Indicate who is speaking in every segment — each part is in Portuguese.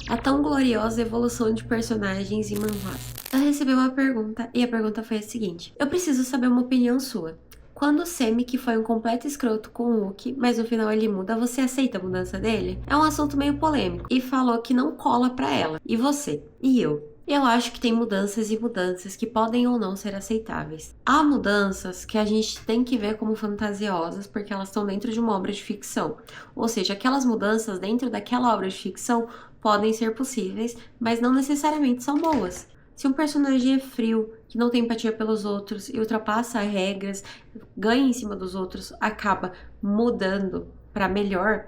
Speaker 1: A tão gloriosa evolução de personagens em manhwas. Eu recebi uma pergunta e a pergunta foi a seguinte: eu preciso saber uma opinião sua. Quando o Semi, que foi um completo escroto com o Uki, mas no final ele muda, você aceita a mudança dele? É um assunto meio polêmico. E falou que não cola pra ela. E você? E eu? Eu acho que tem mudanças e mudanças que podem ou não ser aceitáveis. Há mudanças que a gente tem que ver como fantasiosas porque elas estão dentro de uma obra de ficção. Ou seja, aquelas mudanças dentro daquela obra de ficção podem ser possíveis, mas não necessariamente são boas. Se um personagem é frio, que não tem empatia pelos outros e ultrapassa regras, ganha em cima dos outros, acaba mudando para melhor,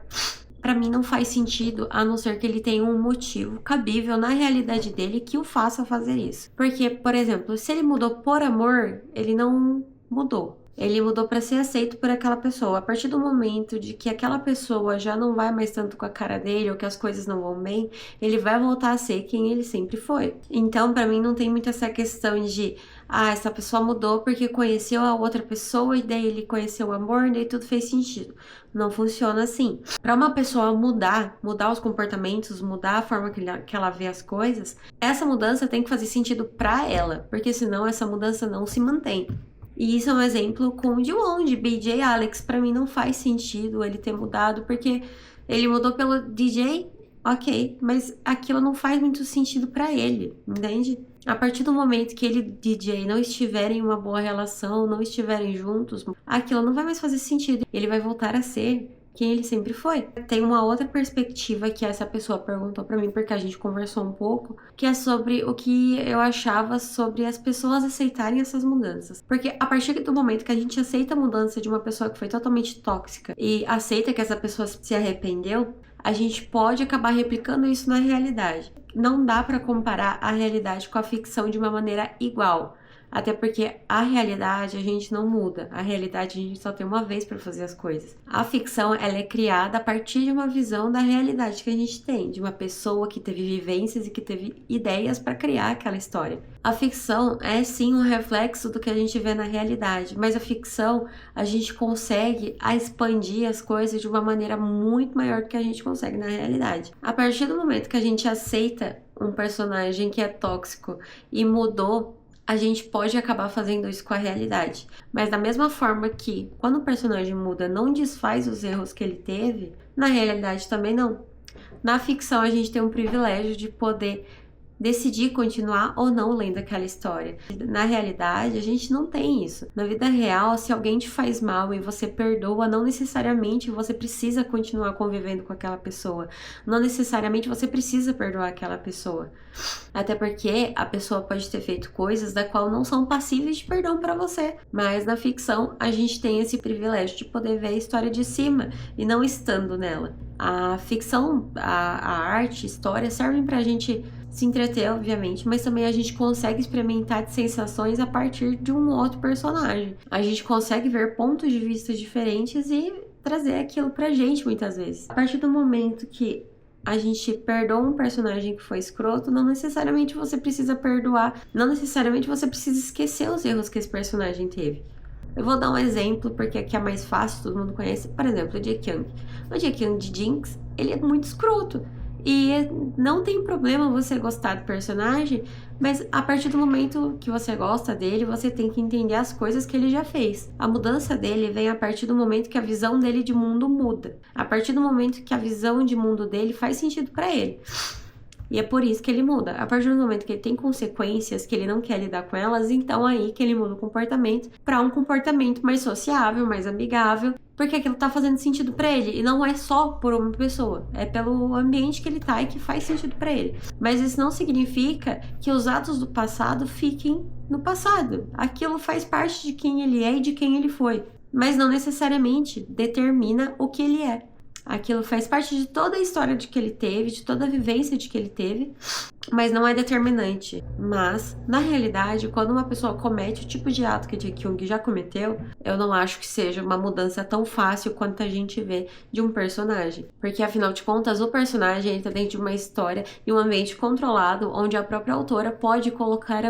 Speaker 1: para mim não faz sentido, a não ser que ele tenha um motivo cabível na realidade dele que o faça fazer isso. Porque, por exemplo, se ele mudou por amor, ele não mudou. Ele mudou para ser aceito por aquela pessoa. A partir do momento de que aquela pessoa já não vai mais tanto com a cara dele ou que as coisas não vão bem, ele vai voltar a ser quem ele sempre foi. Então, para mim, não tem muito essa questão de essa pessoa mudou porque conheceu a outra pessoa e daí ele conheceu o amor e daí tudo fez sentido. Não funciona assim. Para uma pessoa mudar os comportamentos, mudar a forma que ela vê as coisas, essa mudança tem que fazer sentido para ela, porque senão essa mudança não se mantém. E isso é um exemplo com o Jiwon, de BJ Alex. Pra mim não faz sentido ele ter mudado, porque ele mudou pelo DJ, ok, mas aquilo não faz muito sentido pra ele, entende? A partir do momento que ele e DJ não estiverem em uma boa relação, não estiverem juntos, aquilo não vai mais fazer sentido. Ele vai voltar a ser quem ele sempre foi. Tem uma outra perspectiva que essa pessoa perguntou pra mim, porque a gente conversou um pouco, que é sobre o que eu achava sobre as pessoas aceitarem essas mudanças. Porque a partir do momento que a gente aceita a mudança de uma pessoa que foi totalmente tóxica e aceita que essa pessoa se arrependeu, a gente pode acabar replicando isso na realidade. Não dá pra comparar a realidade com a ficção de uma maneira igual. Até porque a realidade a gente não muda. A realidade a gente só tem uma vez para fazer as coisas. A ficção, ela é criada a partir de uma visão da realidade que a gente tem, de uma pessoa que teve vivências e que teve ideias para criar aquela história. A ficção é sim um reflexo do que a gente vê na realidade, mas a ficção a gente consegue expandir as coisas de uma maneira muito maior do que a gente consegue na realidade. A partir do momento que a gente aceita um personagem que é tóxico e mudou, a gente pode acabar fazendo isso com a realidade. Mas da mesma forma que quando o personagem muda não desfaz os erros que ele teve, na realidade também não. Na ficção a gente tem um privilégio de poder decidir continuar ou não lendo aquela história. Na realidade, a gente não tem isso. Na vida real, se alguém te faz mal e você perdoa, não necessariamente você precisa continuar convivendo com aquela pessoa. Não necessariamente você precisa perdoar aquela pessoa. Até porque a pessoa pode ter feito coisas da qual não são passíveis de perdão para você. Mas na ficção, a gente tem esse privilégio de poder ver a história de cima e não estando nela. A ficção, a arte, a história servem pra gente se entreter, obviamente, mas também a gente consegue experimentar de sensações a partir de um outro personagem. A gente consegue ver pontos de vista diferentes e trazer aquilo pra gente muitas vezes. A partir do momento que a gente perdoa um personagem que foi escroto, não necessariamente você precisa perdoar, não necessariamente você precisa esquecer os erros que esse personagem teve. Eu vou dar um exemplo, porque aqui é mais fácil, todo mundo conhece. Por exemplo, o Jae-kyung. O Jae-kyung de Jinx, ele é muito escroto. E não tem problema você gostar do personagem, mas a partir do momento que você gosta dele, você tem que entender as coisas que ele já fez. A mudança dele vem a partir do momento que a visão dele de mundo muda. A partir do momento que a visão de mundo dele faz sentido pra ele. E é por isso que ele muda. A partir do momento que ele tem consequências, que ele não quer lidar com elas, então aí que ele muda o comportamento para um comportamento mais sociável, mais amigável, porque aquilo tá fazendo sentido para ele. E não é só por uma pessoa, é pelo ambiente que ele tá e que faz sentido para ele. Mas isso não significa que os atos do passado fiquem no passado. Aquilo faz parte de quem ele é e de quem ele foi, mas não necessariamente determina o que ele é. Aquilo faz parte de toda a história de que ele teve, de toda a vivência de que ele teve, mas não é determinante. Mas, na realidade, quando uma pessoa comete o tipo de ato que Jae-kyung já cometeu, eu não acho que seja uma mudança tão fácil quanto a gente vê de um personagem. Porque, afinal de contas, o personagem está dentro de uma história e um ambiente controlado, onde a própria autora pode colocar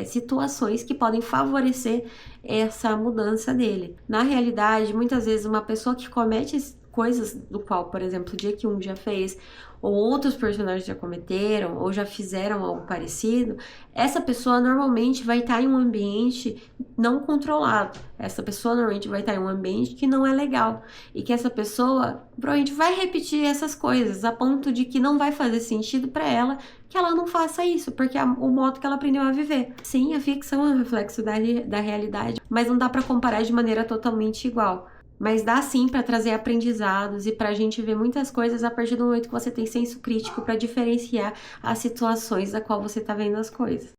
Speaker 1: situações que podem favorecer essa mudança dele. Na realidade, muitas vezes, uma pessoa que comete coisas do qual, por exemplo, o Jae-kyung já fez, ou outros personagens já cometeram ou já fizeram algo parecido, essa pessoa normalmente vai estar em um ambiente não controlado. Essa pessoa normalmente vai estar em um ambiente que não é legal e que essa pessoa provavelmente vai repetir essas coisas a ponto de que não vai fazer sentido para ela que ela não faça isso, porque é o modo que ela aprendeu a viver. Sim, a ficção é um reflexo da realidade, mas não dá para comparar de maneira totalmente igual. Mas dá sim para trazer aprendizados e para a gente ver muitas coisas a partir do momento que você tem senso crítico para diferenciar as situações da qual você está vendo as coisas.